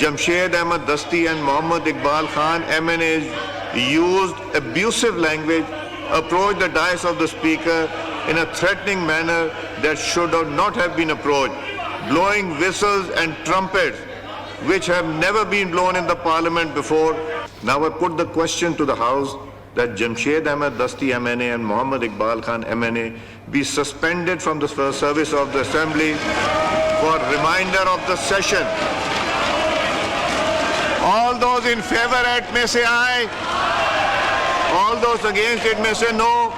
Jamshed Ahmed Dasti and Mohammad Iqbal Khan MNAs used abusive language, approached the dais of the speaker in a threatening manner that should not have been approached, blowing whistles and trumpets which have never been blown in the parliament before. Now I put the question to the House that Jamshed Ahmed Dasti MNA and Mohammad Iqbal Khan MNA be suspended from the service of the Assembly for remainder of the session. All those in favor it may say aye. All those against it may say no.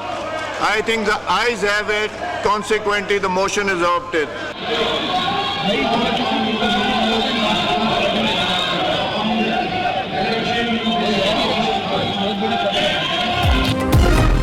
I think the ayes have it. Consequently, the motion is adopted.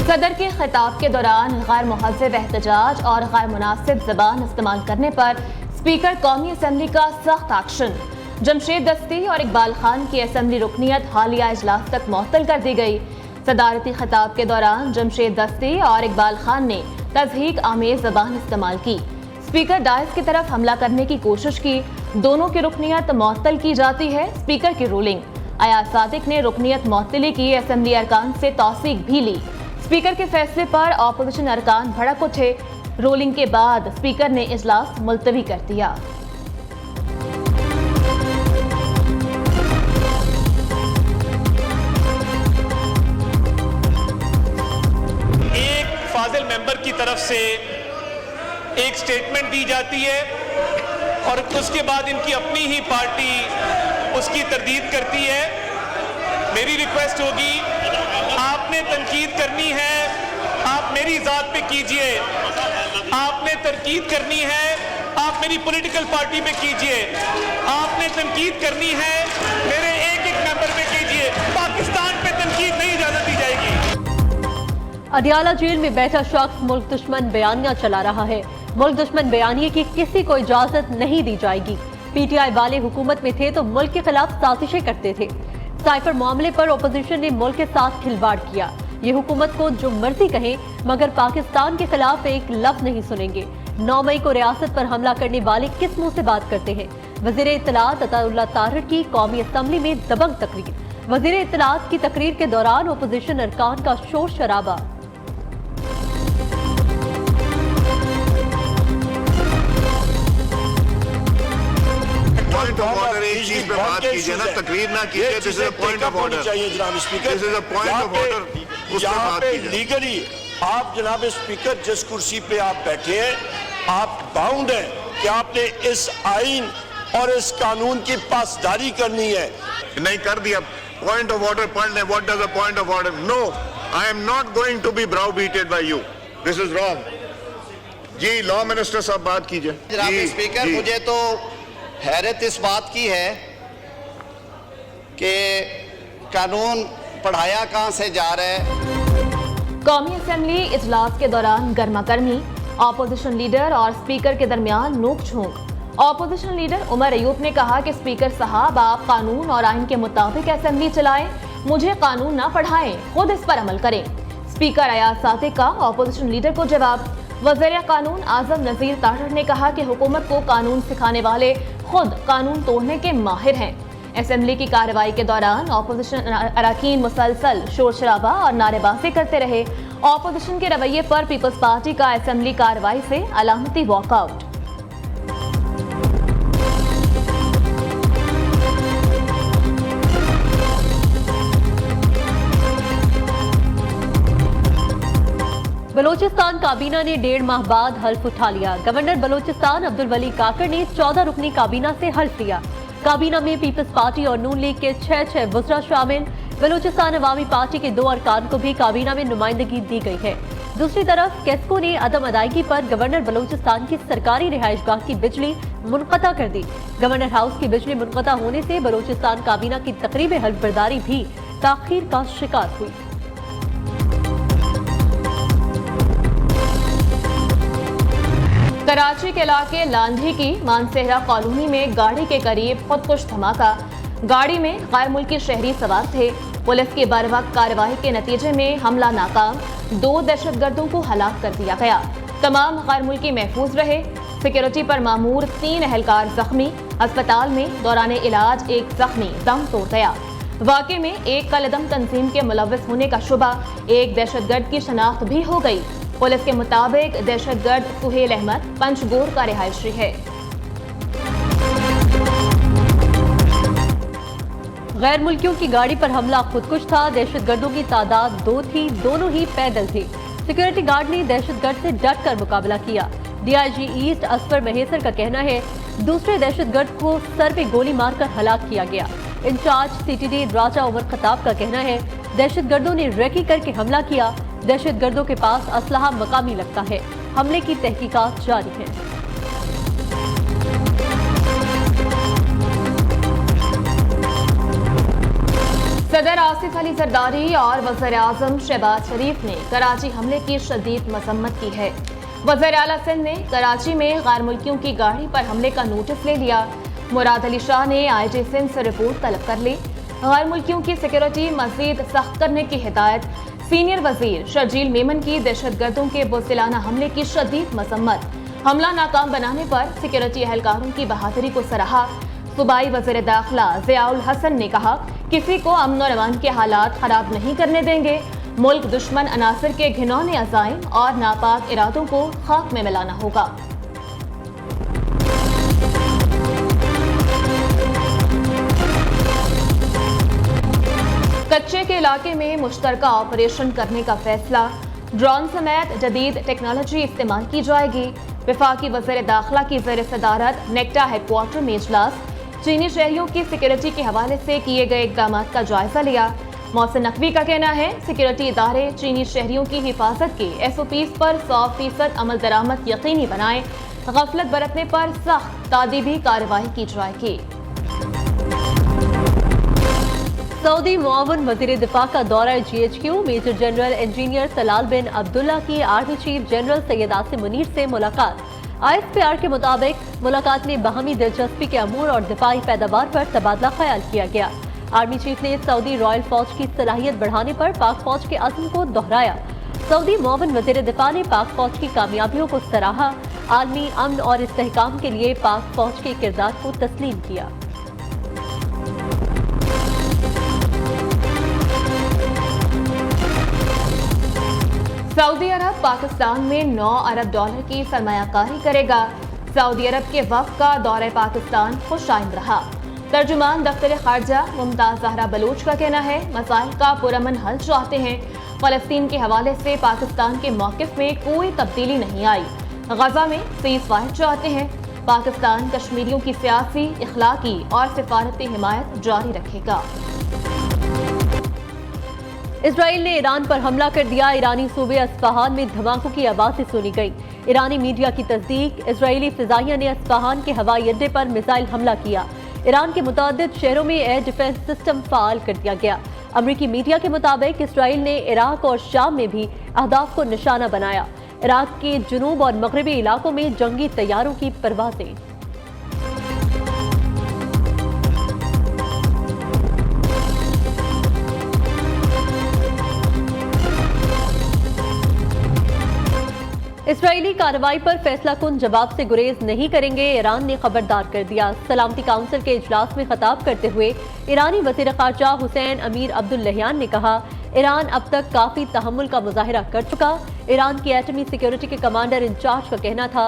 सदर के खिताब के दौरान गैर मुहज़्ज़ब एहतजाज और गैर मुनासिब ज़बान इस्तेमाल करने पर स्पीकर कौमी असम्बली का सख्त एक्शन। जमशेद दस्ती और इकबाल खान की असम्बली रुकनियत हालिया इजलास तक मुअत्तल कर दी गई। सदारती खिताब के दौरान जमशेद दस्ती और इकबाल खान ने तज़हीक आमेज़ ज़बान इस्तेमाल की। स्पीकर डायस की तरफ हमला करने की कोशिश की। दोनों की रुकनियत मुअत्तल की जाती है। स्पीकर की रूलिंग। अयाज सादिक ने रुकनियत मुअत्तली की असम्बली अरकान से तौसीक भी ली। स्पीकर के फैसले पर अपोजिशन अरकान भड़क उठे। रोलिंग के बाद स्पीकर ने इजलास मुलतवी कर दिया। एक फाजिल मेंबर की तरफ से एक स्टेटमेंट दी जाती है और उसके बाद इनकी अपनी ही पार्टी उसकी तरदीद करती है। मेरी रिक्वेस्ट होगी, आपने तनकीद करनी है, आप मेरी ज़ात पे कीजिए। आपने तनकीद करनी है, आप मेरी पॉलिटिकल पार्टी पे कीजिए। आपने तनकीद करनी है, मेरे एक एक मेंबर पे कीजिए। पाकिस्तान पे तनकीद नहीं इजाजत दी जाएगी। अडियाला जेल में बैठा शख्स मुल्क दुश्मन बयानियां चला रहा है। मुल्क दुश्मन बयानिए की किसी को इजाजत नहीं दी जाएगी। पीटीआई वाले हुकूमत में थे तो मुल्क के खिलाफ साजिशें करते थे। साइफर मामले पर ओपोजिशन ने मुल्क के साथ खिलवाड़ किया। ये हुकूमत को जो मर्जी कहे मगर पाकिस्तान के खिलाफ एक लफ्ज नहीं सुनेंगे। 9 मई को रियासत पर हमला करने वाले किस मुंह से बात करते हैं। वजीर इत्तलात अताउल्लाह ताहिर की कौमी असम्बली में दबंग तकरीर। वजीर इत्तलात की तकरीर के दौरान ओपोजिशन अरकान का शोर शराबा। पॉइंट ऑफ ऑर्डर, एक चीज पे बात कीजिए ना, तकरीर ना कीजिए। This is a point of order चाहिए जनाब speaker. This is a point of order, उस पे बात कीजिए। लीगली आप जनाब स्पीकर जिस कुर्सी पे आप बैठे हैं, आप बाउंड हैं कि आपने इस आइन और इस कानून की पासदारी करनी है। नहीं कर दिया। पॉइंट ऑफ ऑर्डर पढ़ लें। What does a point of order? No, I am not going to be browbeaten by you. This is wrong. Ji law minister साहब बात कीजिए। जनाब स्पीकर, मुझे तो हैरत इस बात की है कि कानून पढ़ाया कहां से जा रहा है। कौमी असम्बली इजलास के दौरान गर्मा गर्मी। अपोजिशन लीडर और स्पीकर के दरमियान नोक झोंक। अपोजिशन लीडर उमर अयूब ने कहा कि स्पीकर साहब, आप कानून और आइन के मुताबिक असम्बली चलाएं, मुझे कानून ना पढ़ाएं, खुद इस पर अमल करें। स्पीकर अयाज सादिक का अपोजिशन लीडर को जवाब। वज़ीर कानून आजम नज़ीर ताहिर ने कहा कि हुकूमत को कानून सिखाने वाले खुद कानून तोड़ने के माहिर हैं। असेंबली की कार्रवाई के दौरान अपोजिशन अरकान मुसलसल शोर शराबा और नारेबाजी करते रहे। अपोजिशन के रवैये पर पीपल्स पार्टी का असेंबली कार्रवाई से अलामती वॉकआउट। बलोचिस्तान काबीना ने 1.5 माह बाद हल्फ उठा लिया। गवर्नर बलोचिस्तान अब्दुल वली काकर ने 14 रुकनी काबीना से हल्फ लिया। काबीना में पीपल्स पार्टी और नून लीग के 6 वुज़रा शामिल। बलोचिस्तान अवामी पार्टी के 2 अरकान को भी काबीना में नुमाइंदगी दी गई है। दूसरी तरफ केस्को ने अदम अदायगी पर गवर्नर बलोचिस्तान की सरकारी रिहाइशगाह की बिजली मुनक़ता कर दी। गवर्नर हाउस की बिजली मुनक़ता होने से बलोचिस्तान काबीना की तकरीब हल्फ बर्दारी भी ताख़ीर का शिकार हुई। कराची के इलाके लांधी की मानसेहरा कॉलोनी में गाड़ी के करीब खुदकुश धमाका। गाड़ी में गैर मुल्की शहरी सवार थे। पुलिस की बरवक्त कार्रवाई के नतीजे में हमला नाकाम। 2 दहशतगर्दों को हलाक कर दिया गया। तमाम गैर मुल्की महफूज रहे। सिक्योरिटी पर मामूर 3 एहलकार जख्मी। अस्पताल में दौरान इलाज एक जख्मी दम तोड़ गया। वाकये में एक कलदम तंजीम के मुलव्विस होने का शुबा, एक दहशतगर्द की शनाख्त भी हो गई। पुलिस के मुताबिक दहशतगर्द सुहेल अहमद पंचगोर का रिहायशी है। गैर मुल्कियों की गाड़ी पर हमला खुदकुश था। दहशतगर्दों की तादाद 2 थी, दोनों ही पैदल थे। सिक्योरिटी गार्ड ने दहशतगर्द से डट कर मुकाबला किया। डीआईजी ईस्ट असफर महेसर का कहना है दूसरे दहशतगर्द को सर पे गोली मारकर हलाक किया गया। इंचार्ज सीटीडी राजा उमर खताब का कहना है दहशतगर्दों ने रेकी करके हमला किया। दहशतगर्दों के पास असलहा मकामी लगता है। हमले की तहकीकात जारी है। सदर आसिफ अली जरदारी और वज़ीर आज़म शहबाज शरीफ ने कराची हमले की शदीद मजम्मत की है। वज़ीर आला सिंध ने कराची में गैर मुल्कियों की गाड़ी पर हमले का नोटिस ले लिया। मुराद अली शाह ने आईजी सिंध से रिपोर्ट तलब कर ली। गैर मुल्कियों की सिक्योरिटी मजीद सख्त करने की हिदायत। सीनियर वजीर शर्जील मेमन की दहशतगर्दों के बुज़दिलाना हमले की शदीद मजम्मत। हमला नाकाम बनाने पर सिक्योरिटी एहलकारों की बहादुरी को सराहा। सूबाई वज़ीर दाखिला ज़ियाउल हसन ने कहा किसी को अमन और अमान के हालात खराब नहीं करने देंगे। मुल्क दुश्मन अनासर के घिनौने अज़ाइम और नापाक इरादों को खाक में मिलाना होगा। कच्चे के इलाके में मुश्तरका ऑपरेशन करने का फैसला। ड्रोन समेत जदीद टेक्नोलॉजी इस्तेमाल की जाएगी। वफाकी वज़ीर दाखिला की ज़ेर सदारत नेक्टा हेडक्वार्टर में इजलास। चीनी शहरियों की सिक्योरिटी के हवाले से किए गए इक़दाम का जायजा लिया। मोहसिन नकवी का कहना है सिक्योरिटी इदारे चीनी शहरियों की हिफाजत के SOPs पर 100% अमल दरामद यकीनी बनाएं। गफलत बरतने पर सख्त तादीबी कार्रवाई की जाएगी। सऊदी मुआवन वज़ीर दिफा का दौरा GHQ। Major general engineer Salal bin Abdullah की army chief general Syed Asim Munir से मुलाकात। ISPR के मुताबिक मुलाकात में बाहमी दिलचस्पी के अमूर और दिफाई पैदावार पर तबादला ख्याल किया गया। आर्मी चीफ ने सऊदी रॉयल फौज की सलाहियत बढ़ाने पर पाक फौज के अज़्म को दोहराया। सऊदी मुआवन वज़ीर दिफा ने पाक फौज की कामयाबियों को सराहा। आलमी अमन और इस्तेहकाम के लिए पाक फौज के किरदार को तस्लीम किया। सऊदी अरब पाकिस्तान में 9 अरब डॉलर की सरमायाकारी करेगा। सऊदी अरब के वफ़द का दौरे पाकिस्तान खुशाइंद रहा। तर्जुमान दफ्तर खारजा मुमताज ज़हरा बलोच का कहना है मसाइल का पुरअमन हल चाहते हैं। फ़लस्तीन के हवाले से पाकिस्तान के मौक़िफ़ में कोई तब्दीली नहीं आई। गजा में सीज़फायर चाहते हैं। पाकिस्तान कश्मीरियों की सियासी, इखलाकी और सिफारती हिमायत जारी रखेगा। इसराइल ने ईरान पर हमला कर दिया। ईरानी सूबे अस्फहान में धमाकों की आवाज़ें सुनी गई। ईरानी मीडिया की तस्दीक, इजरायली फिजाइया ने अस्फहान के हवाई अड्डे पर मिसाइल हमला किया। ईरान के मुतअद्दिद शहरों में एयर डिफेंस सिस्टम फाल कर दिया गया। अमरीकी मीडिया के मुताबिक इसराइल ने इराक और शाम में भी अहदाफ को निशाना बनाया। इराक के जुनूब और मगरबी इलाकों में जंगी तैयारों की परवाजें। इसराइली कार्रवाई पर फैसला कुन जवाब से गुरेज नहीं करेंगे, ईरान ने खबरदार कर दिया। सलामती काउंसिल के इजलास में खिताब करते हुए ईरानी वज़ीर ख़ारजा हुसैन अमीर अब्दुल्लहियान ने कहा ईरान अब तक काफ़ी तहम्मुल का मुजाहिरा कर चुका। ईरान की एटमी सिक्योरिटी के कमांडर इंचार्ज का कहना था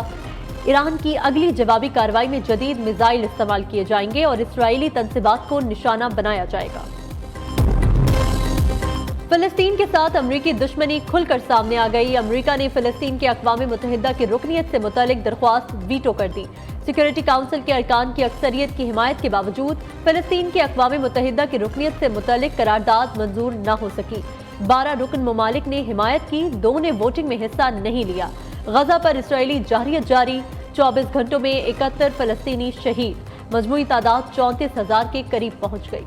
ईरान की अगली जवाबी कार्रवाई में जदीद मिसाइल इस्तेमाल किए जाएंगे और इसराइली तंसीबात को निशाना बनाया जाएगा। फिलिस्तीन के साथ अमरीकी दुश्मनी खुलकर सामने आ गई। अमरीका ने फिलिस्तीन के अक़वाम मुत्तहिदा की रुकनियत से मुतालिक दरख्वास्त वीटो कर दी। सिक्योरिटी काउंसिल के अरकान की अक्सरियत की हिमायत के बावजूद फिलिस्तीन के अक़वाम मुत्तहिदा की रुकनियत से मुतालिक करारदाद मंजूर न हो सकी। 12 रुकन ममालिक ने हिमायत की, 2 ने वोटिंग में हिस्सा नहीं लिया। गजा पर इसराइली जारियत जारी, 24 घंटों में 71 फ़लस्तीनी शहीद, मजमूई तादाद 34,000 के करीब पहुंच गई।